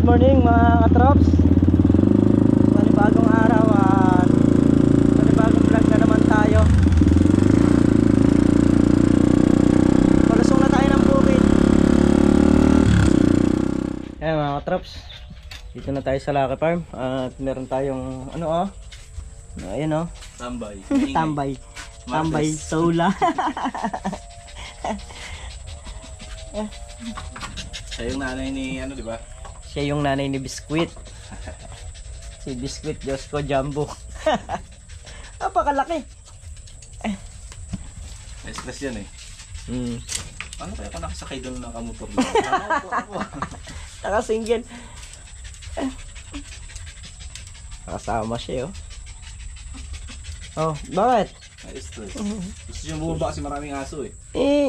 morning mga katrops. Panibagong araw at panibagong vlog na naman tayo. Palusong na tayo ng bukid. Ayan mga katrops, dito na tayo sa Lucky Farm. At meron tayong ayan Tambay. tambay. Tambay sola. Siya yung nanay ni di ba? Siya yung nanay ni Biscuit. Si Biscuit Diyos ko Jumbo. Napakalaki. Stress yan eh. Paano kaya ka nakasakay doon ng kamotor doon? Naka-single. Nakasama siya Oh, bakit? Stress. Gusto niya bumaba kasi maraming aso eh.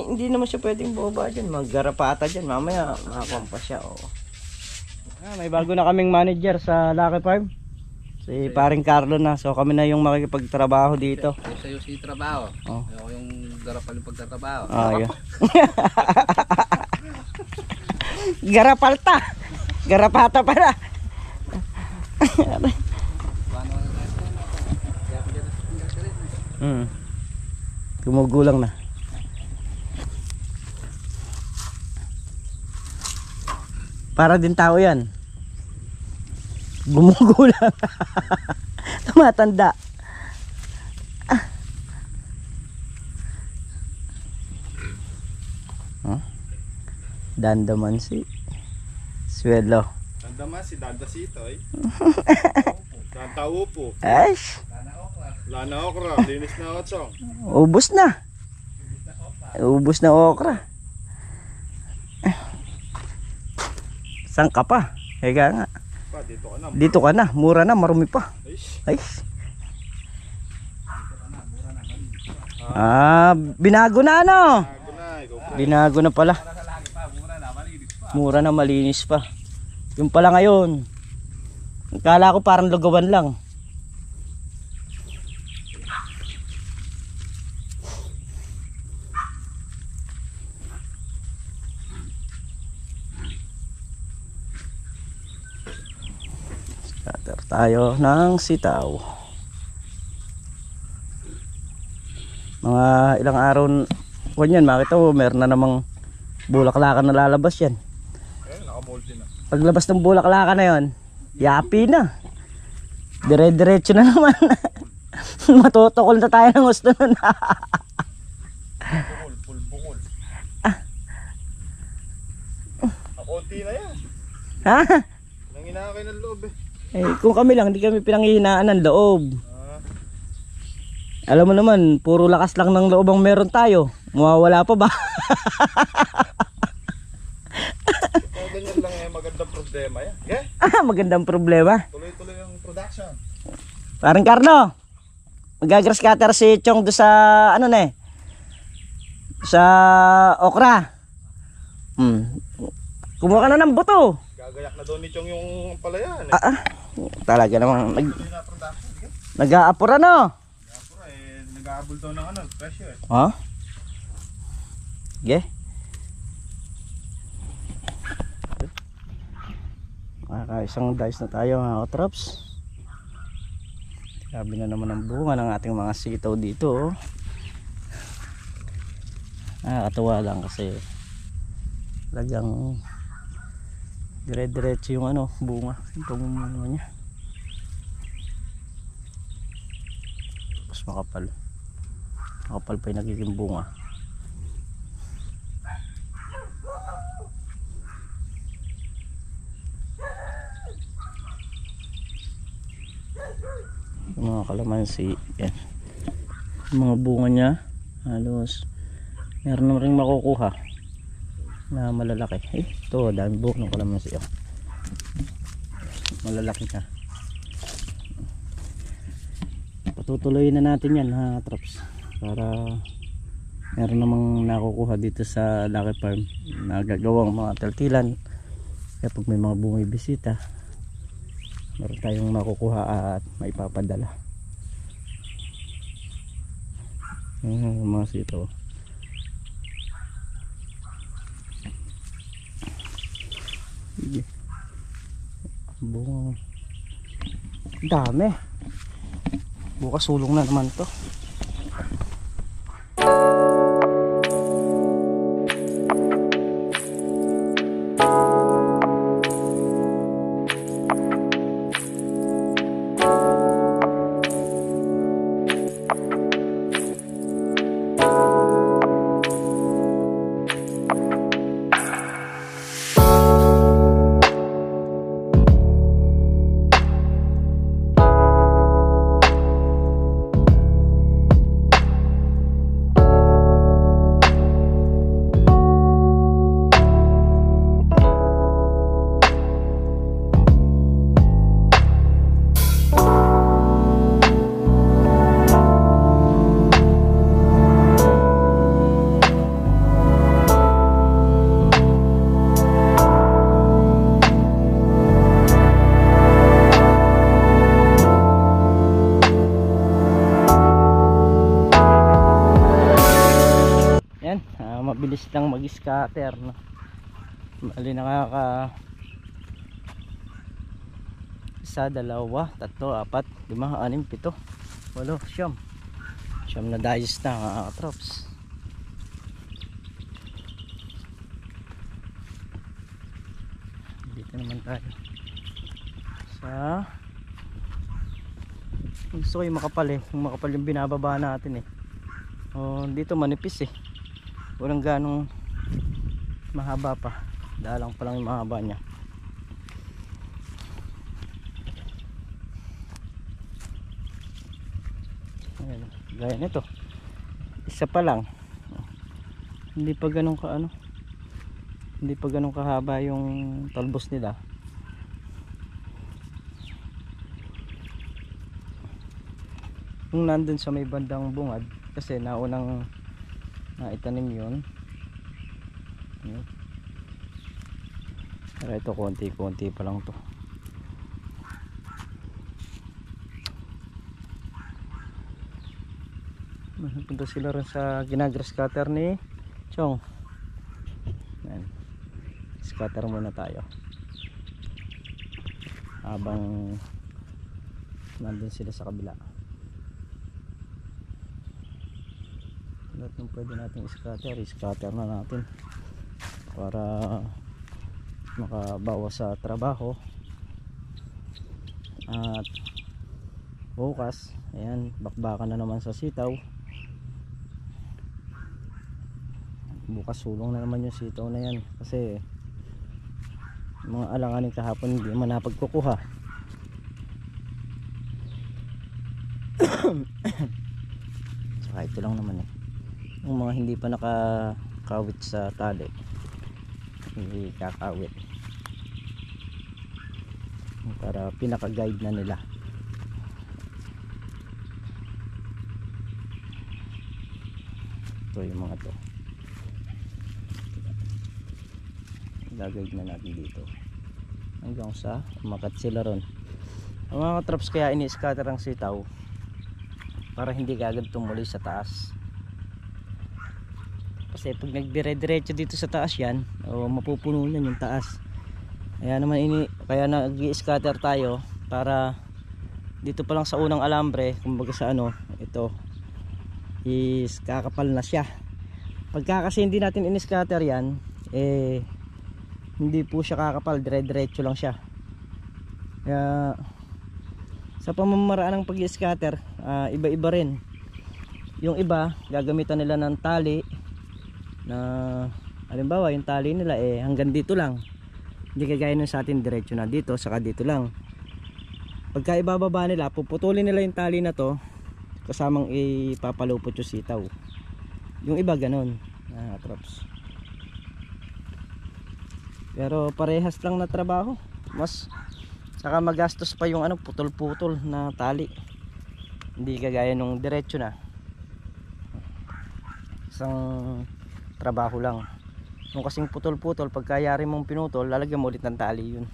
Hindi naman siya pwedeng bumaba dyan. Maggarapata dyan. Mamaya makakampa siya. May bago na kaming manager sa Lucky Farm. Si paring Carlo na. So kami na yung makikipagtrabaho dito. Sa'yo si trabaho. Oh. Ako yung garapal yung pagtatrabaho. Yeah. Garapalta. Garapata pala. Gumugulang na. Para din tao yan. Gumugulang. Tumatanda. Dandaman si Swelo. Dandaman si Dandasito eh. Dantaupo. Aish. Lana okra, linis na otsong. Ubus na. Ubus na okra. Saan ka pa? Higa nga. Pa, dito ka na. Dito ka na. Mura na, marumi pa. Aish. Binago na Binago na pala. Mura na, malinis pa. Yung pala ngayon. Akala ko parang lugawan lang. Scatter tayo ng sitaw. Mga ilang araw yan, makita mo meron na namang bulaklakan na lalabas yan. Nakamulti na. Paglabas ng bulaklakan na yon, yapi na. Dire-diretso na naman. Matutokol na tayo ng gusto nun. Bukol. Akunti na yan. Ha? Nanginakay ng loob eh. Kung kami lang, hindi kami pinanghihinaan ng loob. Alam mo naman, puro lakas lang ng loob ang meron tayo. Mawawala pa ba? Ganyan lang magandang problema yan. Yeah? Magandang problema. Tuloy-tuloy yung production. Parang Carlo, magagrass cutter si Chong do sa sa okra. Kumuha ka na ng buto. Gagayak na doon ni Chong yung palayan eh. Talaga namang nag-aapura no. Nag-aabol daw ng presyo eh. Okay. Isang dice na tayo mga katrops. Grabe na naman ang bunga ng ating mga sitaw dito. Nakakatuwa lang kasi talagang dire-diretso yung bunga. Itong niya. Mas makapal. Makapal pa yung nagiging bunga. Yung mga kalamansi yan. Yung mga bunga nya halos meron na rin makukuha na malalaki. Ito dami buhok ng kalamansi malalaki na. Patutuloy na natin yan ha traps, para meron namang nakukuha dito sa Lucky Farm na gagawang mga taltilan. Kaya pag may mga bumibisita, meron tayong makukuha at maipapadala. Mga sitaw. Sige. Bunga. Dami. Bukas sulong na naman to. Mabilis lang mag-scatter, no? Bali nakaka 1, 2, 3, 4, 5, 6, 7, 8, 9, 10 siyam na dayos na mga katrops. Dito naman tayo sa gusto ko yung makapal yung makapal yung binababa natin dito manipis walang ganong mahaba pa, dalang pa lang yung mahaba nya. Ayan, gaya nito isa pa lang, hindi pa ganong hindi pa ganong kahaba yung talbos nila. Kung nandun sa may bandang bungad kasi naunang itanim yun. Pero ito konti-konti pa lang to. Punta sila rin sa ginagrass cutter ni Chong. Ayan. Scatter muna tayo habang nandun sila sa kabila. Lahat ng pwede natin scatter na natin para makabawas sa trabaho. At bukas ayan, bakbakan na naman sa sitaw. Bukas sulong na naman yung sitaw na yan kasi mga alanganin kahapon hindi man napagkukuha. Saka ito lang naman yung mga hindi pa nakakawit sa tali, hindi kakawit para pinaka-guide na nila. Ito yung mga to, gagawin na natin dito hanggang sa umakat sila ron. Ang mga traps kaya ini-scatter ang sitaw para hindi kagad tumuloy sa taas. Kasi pag nagdire-diretso dito sa taas yan, mapupuno yan yung taas. Kaya nag-i-scatter tayo para dito pa lang sa unang alambre, kumbaga sa ito is kakapal na siya. Pagka kasi hindi natin in-scatter yan, hindi po siya kakapal, dire-diretso lang siya. Kaya sa pamamaraan ng pag-i-scatter, iba-iba rin. Yung iba gagamitan nila ng tali na halimbawa yung tali nila hanggang dito lang, hindi kagaya nun sa atin diretso na dito saka dito lang. Pagka ibababa nila, puputulin nila yung tali na to kasamang ipapalupot yung sitaw. Yung iba ganun traps. Pero parehas lang na trabaho, saka magastos pa yung putol-putol na tali, hindi kagaya nung diretso na isang trabaho lang. Nung kasing putol-putol, pagkayari mong pinutol, lalagyan mo ulit ng tali yun.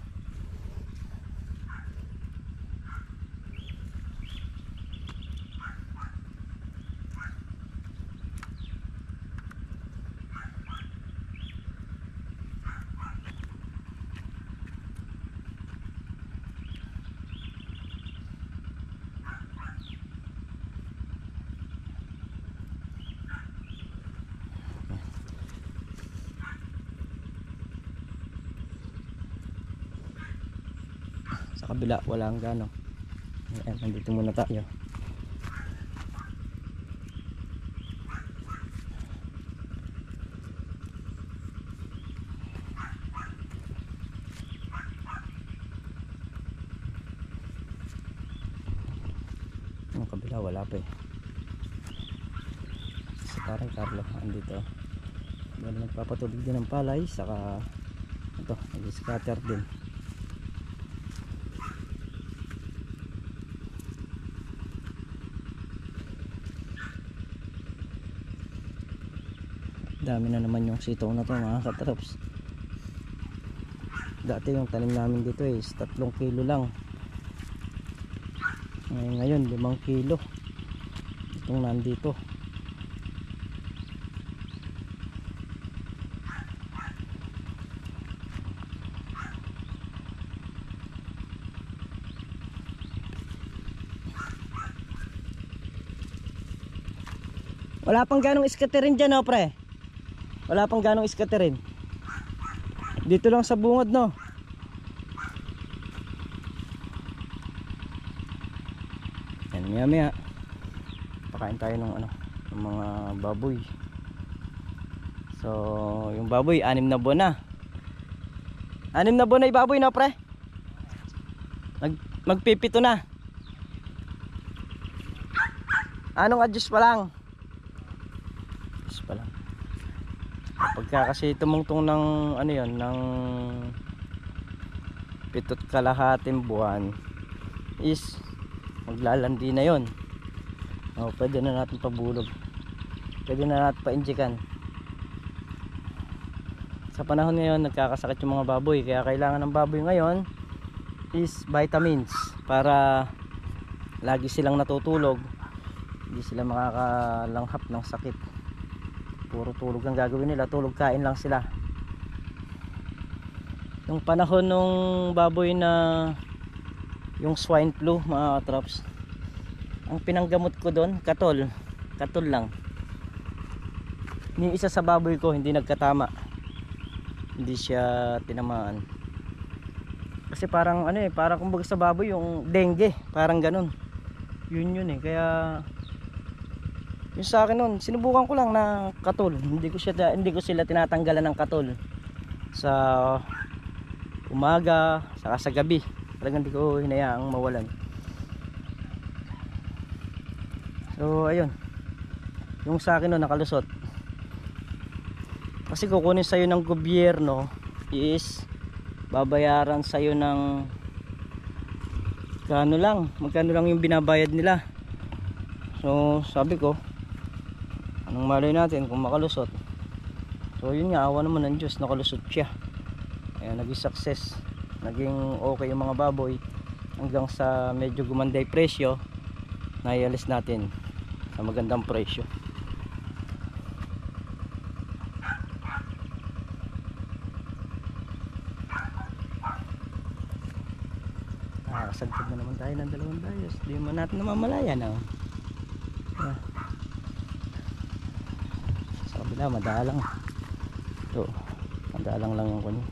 Sa kabila wala ang gano. Ayan, nandito muna tayo. Ang kabila wala pa eh. Si Tatay Carlo andito. Dahil nagpapatubig din ng palay, saka ito, nag-scatter din. Dami na naman yung sitaw na to mga katraps. Dati yung tanim namin dito is 3 kilo lang. Ngayon 5 kilo itong nandito. Wala pang ganong scattering dyan, no, pre? Wala pang ganong scattering. Dito lang sa bungod, no? Yan, maya maya pakain tayo ng ano, ng mga baboy. So yung baboy 6 na buwan na. 6 na buwan na yung baboy, no, pre? Magpipito na. Anong adjust pa lang? Adjust pa lang. Pagka kasi tumungtong ng ano yon, ng 7.5 buwan is maglalandi na yon. O, pwede na natin pabulog, pwede na natin painjikan. Sa panahon ngayon nagkakasakit yung mga baboy, kaya kailangan ng baboy ngayon is vitamins para lagi silang natutulog, hindi sila makakalanghap ng sakit. Puro tulog ang gagawin nila, tulog kain lang sila. Yung panahon nung baboy na yung swine flu mga traps, ang pinanggamot ko doon katol lang. Ni isa sa baboy ko hindi nagkatama, hindi siya tinamaan. Kasi parang ano eh, parang kumbaga sa baboy yung dengue, parang ganun. Yun eh, kaya yung sa akin nun, sinubukan ko lang na katol. Hindi ko sila tinatanggalan ng katol sa umaga, saka sa gabi. Talagang hindi ko hinayaang mawalan. So ayun, yung sa akin nun nakalusot. Kasi kukunin sa'yo ng gobyerno is babayaran sa'yo ng magkano lang yung binabayad nila. So sabi ko, anong malay natin kung makalusot. So yun nga, awa naman ng Diyos, nakalusot siya. Ayan, naging success, naging okay yung mga baboy, hanggang sa medyo gumanday presyo, naialis natin sa magandang presyo. Nakakasagpag na naman tayo ng 2 dayos, di man natin namamalayan. Sa kabila madalang, so madalang lang yung kunya.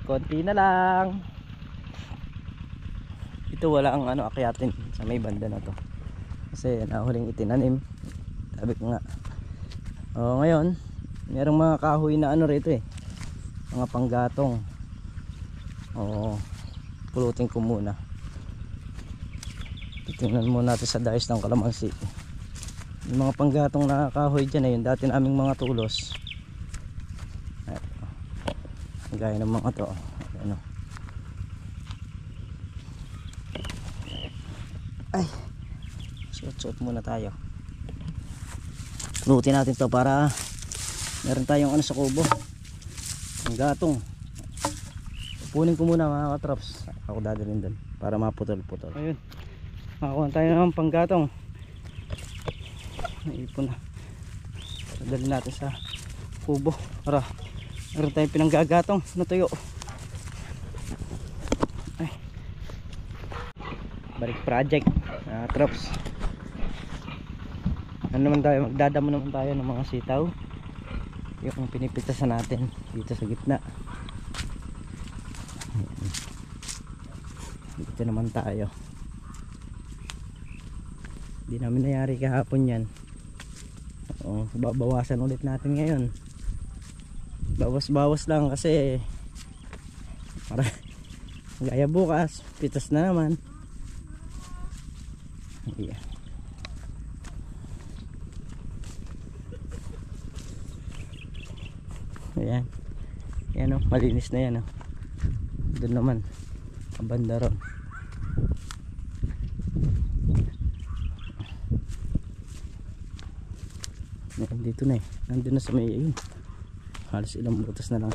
Konti na lang. Ito wala ang ano akyatin sa may banda na to, kasi nahuling itinanim. Sabi ko nga, ngayon merong mga kahoy na ano rito eh, mga panggatong. Pulutin ko muna. Titingnan muna natin sa dais ng kalamansi. Yung mga panggatong na kahoy dyan ayun, dati naming mga tulos. Gaya ng mga to, ano. Ay, suot muna tayo. Pulutin natin to para meron tayong ano sa kubo, ang gatong. Punin ko muna mga katraps, ako dadalhin doon para maputol-putol. Ayun, makakuha tayo ng panggatong. Naipon na, dadalhin natin sa kubo para meron tayong pinanggagatong na tuyo. Ay, balik project, traps. ano naman tayo, magdadamo naman tayo ng mga sitaw, yung pinipitasan natin dito sa gitna. Dito naman tayo, hindi namin nangyari kahapon yan. Babawasan ulit natin ngayon, bawas lang kasi para gaya bukas pitas na naman. Yeah. Ayan. Ayan o, malinis na yan o. Doon naman ang banda ron. Ayan, dito na eh. Nandun na sa may ayun. Halos ilang butas na lang.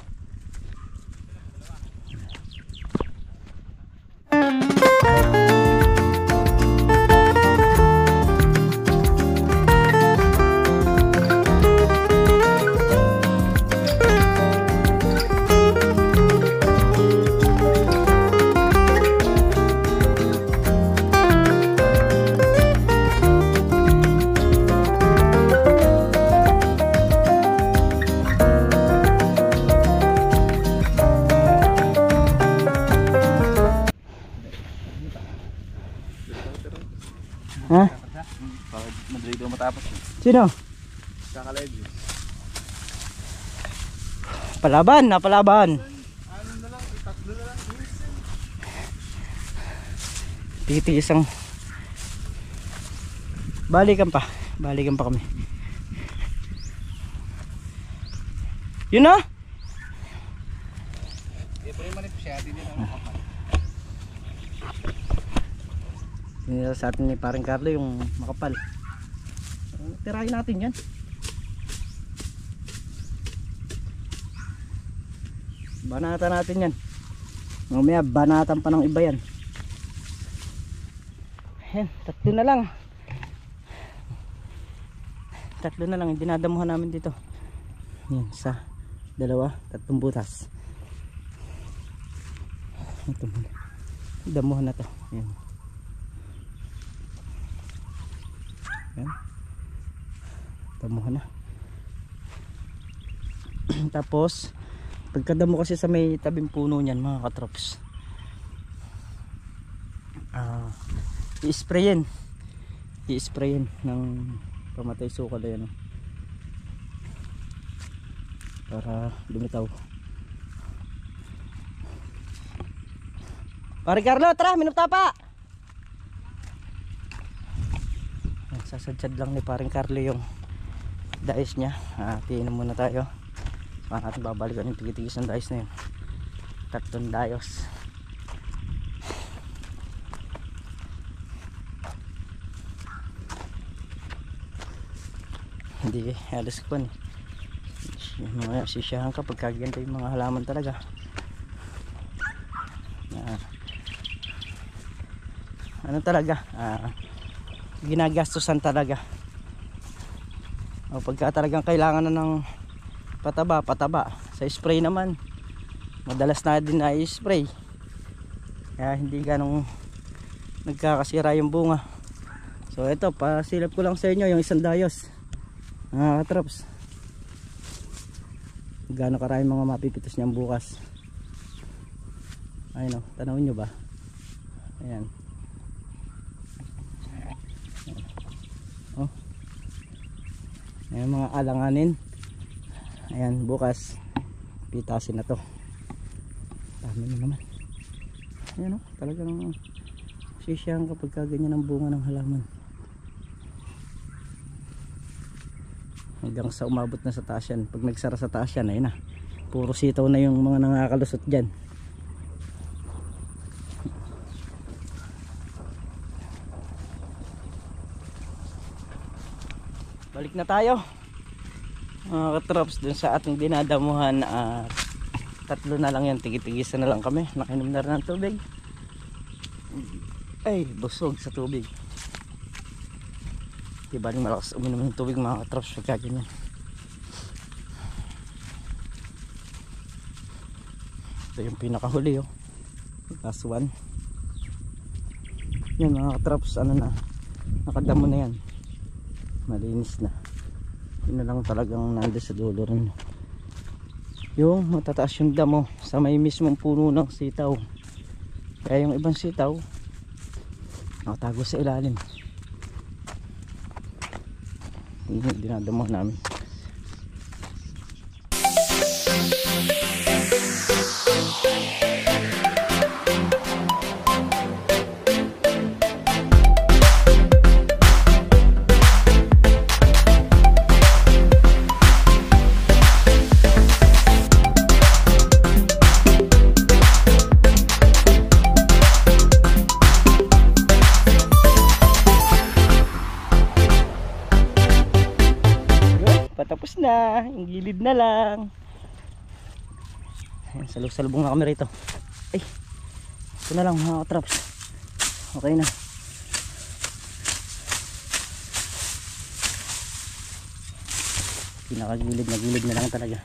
Ha? Madali daw matapos. Sino? Kakalive. Palaban, napalaban. Ano na lang, itatlo na lang. Tigitigis ang balikan pa kami. Yun na. Di pa rin manip siya, di din ang kapal. Tinira sa atin ni paring Carlo yung makapal. Tirahin natin yan. Banatan natin yan. Mamaya banatan pa ng iba yan. Ayan, tatlo na lang. Tatlo na lang yung dinadamuhan namin dito. Yan, isa, dalawa, tatlong butas. Ito muna. Damuhan na to. Yan. Yan. Damuhan na. Tapos pagkadamo kasi sa may tabing puno niyan mga katrops, i-sprayin ng pamatay sukal yan para lumitaw. Pare Carlo, tara, minom tapa. Sasadsad lang ni paring Carlo yung dais niya. Tiinom muna tayo. Saka natin babalikan yung tigitigis ng dais na yun. 3 dayos. Hindi halos ko eh. Mga sisiyahan ka pagkaganda yung mga halaman talaga. Ano talaga? Ginagastusan talaga. O pagka talagang kailangan na ng pataba sa spray naman, madalas na din na i-spray, kaya hindi ganong nagkakasira yung bunga. So ito, pasilap ko lang sa inyo yung 1 dayos. Katrops, gaano karami mga mapipitos niyang bukas. Ayun o, tanawin nyo ba? Ayan. Oh. Ayan mga alanganin. Ayan, bukas pitasin na to. Dami na naman. Ayan o, talagang sisyahan kapag ganyan ang bunga ng halaman. Hanggang sa umabot na sa taas yan. Pag nagsara sa taas yan, ayun na, puro sitaw na yung mga nakakalusot dyan. Balik na tayo mga katrops dun sa ating dinadamuhan. 3 na lang yan, tigitigisan na lang kami. Nakinom na rin ng tubig. Ay, busog sa tubig. Diba rin malakas uminom ng tubig mga katrops pagka ganyan. Ito yung pinakahuli last one. Yan mga katrops, ano na, nakadamo na yan. malinis na. Yun na lang talagang nandun sa dulo rin. Yung matataas yung damo sa may mismong puno ng sitaw. Kaya yung ibang sitaw nakatago sa ilalim. Yun yung dinadamo namin. Patapos na, yung gilid na lang. Ayan, salubong na kami rito. Ay, ito na lang mga traps. Okay na. Pinakagilid na gilid na lang talaga.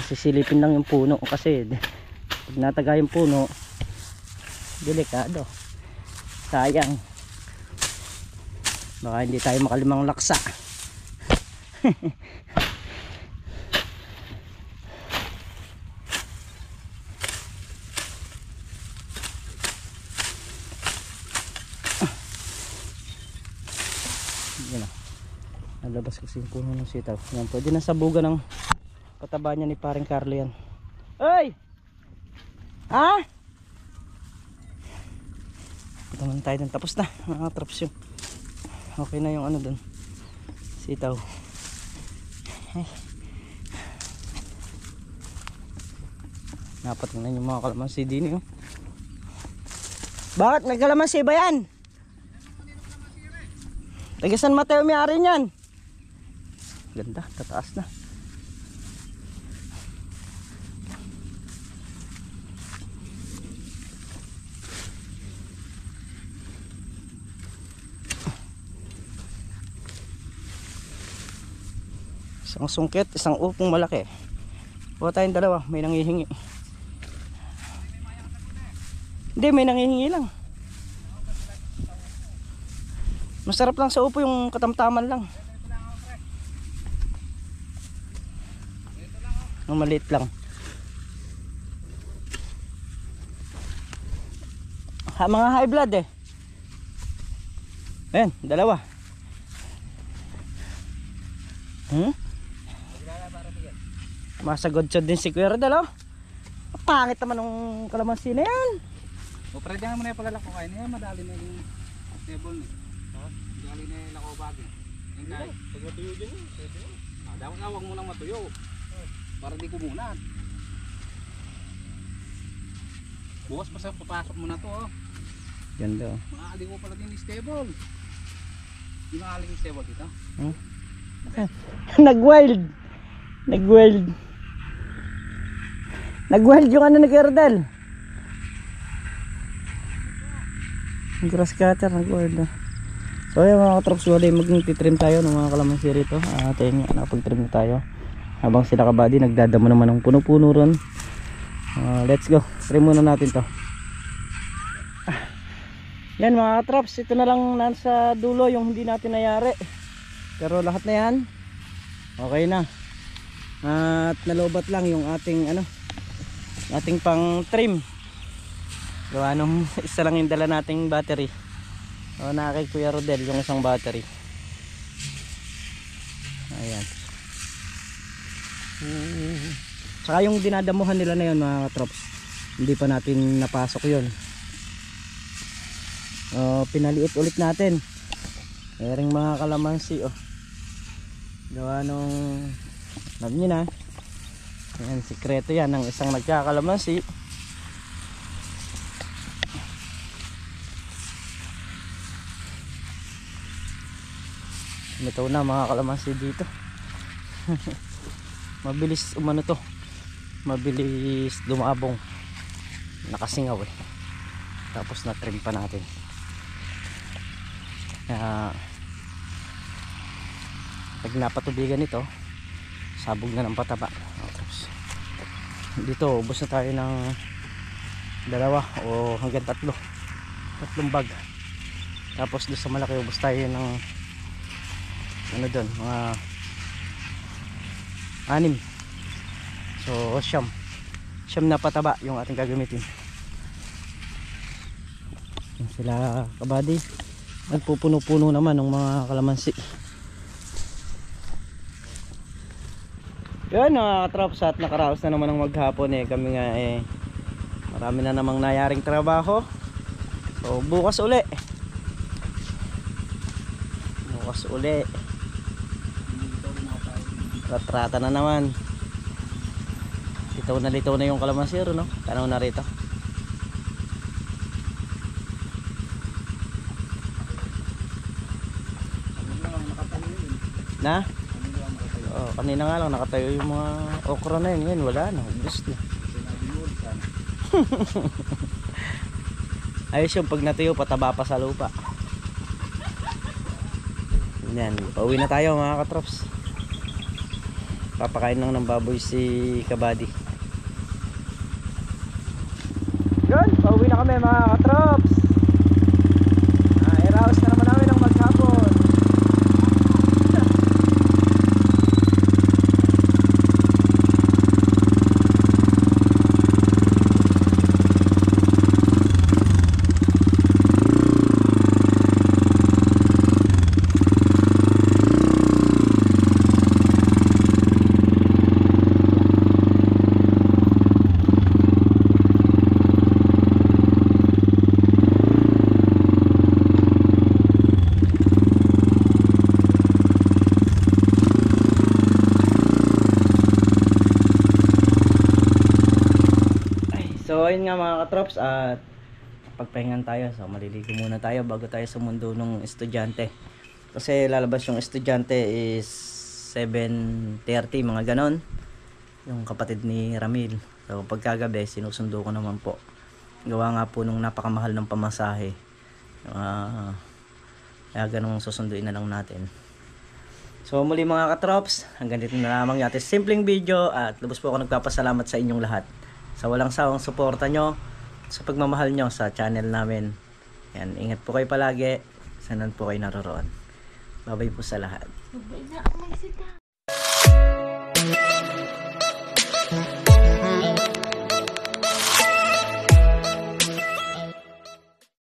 Sisilipin lang yung puno kasi pag nataga yung puno delikado, sayang, baka hindi tayo makalimang laksa. Yan na, nalabas kasi yung puno ng sitaw. Yan, pwede na sabugan ng pataba niya ni paring Carlo yan. Oy! Ha? Ito naman tayo dun. Tapos na mga traps yung okay na yung ano dun, sitaw. Napatingnan yung mga kalamansi din. Bakit nagkalamansi ba yan? Taga San Mateo may-ari niyan. Ganda, tataas na. Isang sungkit, isang upong malaki. Kuha tayong dalawa, may nangihingi. Hindi, may nangihingi lang. Masarap lang sa upo yung katamtaman lang. Ang maliit lang. Mga high blood eh. Ayan, dalawa. Masagod siya din si Kuya Rodel, oh. Pangit naman ng kalamansi na yan. O pwede nga mo na yung palalako kayo niya, madali na yung table niya. Madali na yung lako bagay. Yung kahit. Pag matuyo din yun, pwede yun. Dapat nga huwag mo nang matuyo. Para di kumunat. Bukas pa sa papasok mo na to, oh. Ganda, oh. Makakaling mo pala din yung stable. Di makakaling yung stable dito? Nag-wild. Nag-wild. Nag-wild yung ano ni Kuya Rodel. Yung grass cutter, nag-wild. So yung mga katrops, wala mag-titrim tayo ng mga kalamansi rito. Atin nga, nakapag-trim na tayo. Habang sila kabady, nagdadamo naman ng puno-puno ron. Let's go, trim muna natin to. Yan mga katrops, ito na lang nasa dulo yung hindi natin nayari. Pero lahat na yan okay na. At nalobat lang yung ating ating pang trim. Gawa nung isa lang yung dala nating battery. Na kay Kuya Rodel yung isang battery. Ayan. Saka yung dinadamuhan nila na yun mga katrops, hindi pa natin napasok yun. Pinaliit ulit natin. Mayroong mga kalamansi, oh. Gawa nung alam nyo na. Ayan, sikreto yan ng isang nagkakalamansi. Ito na mga kalamansi dito. Mabilis umano to, mabilis lumabong, nakasingaw eh. tapos na trim pa natin. Kaya pag napatubigan ito, sabog na ng pataba. Tapos dito ubos na tayo ng 2 o hanggang 3 bag. Tapos doon sa malaki ubos tayo ng ano doon, mga 6. So siyam na pataba yung ating gagamitin. Yan sila kabady, nagpupuno-puno naman ng mga kalamansi. Yan mga katrops, at nakaraos na naman ng maghapon kami nga marami na namang nayaring trabaho. So bukas uli ratrata na naman. Litaw na yung kalamansi, no? Tanaw na rito. Na? Oh, kanina nga lang nakatayo yung mga okra na yun. Yan, wala na. Ubus na. Ayos yung pag natuyo, pataba pa sa lupa. Yan, pauwi na tayo mga katrops. Papakain lang ng baboy si kabady. Yun, pauwi na kami mga katrops. Iraos na naman namin ng maghapon. So ayun nga mga katrops, at pagpahingan tayo. So maliligo muna tayo bago tayo sa mundo ng estudyante. Kasi lalabas yung estudyante is 7:30 mga ganon. Yung kapatid ni Ramil. So pagkagabi sinusundo ko naman po. Gawa nga po nung napakamahal ng pamasahe. Kaya ganun susunduin na lang natin. So muli mga katrops, hanggang dito na lamang yung ating simpleng video, at lubos po ako nagpapasalamat sa inyong lahat sa walang sawang suporta nyo, sa pagmamahal nyo sa channel namin. Yan, ingat po kayo palagi, saan po kayo naroroon. Bye bye po sa lahat.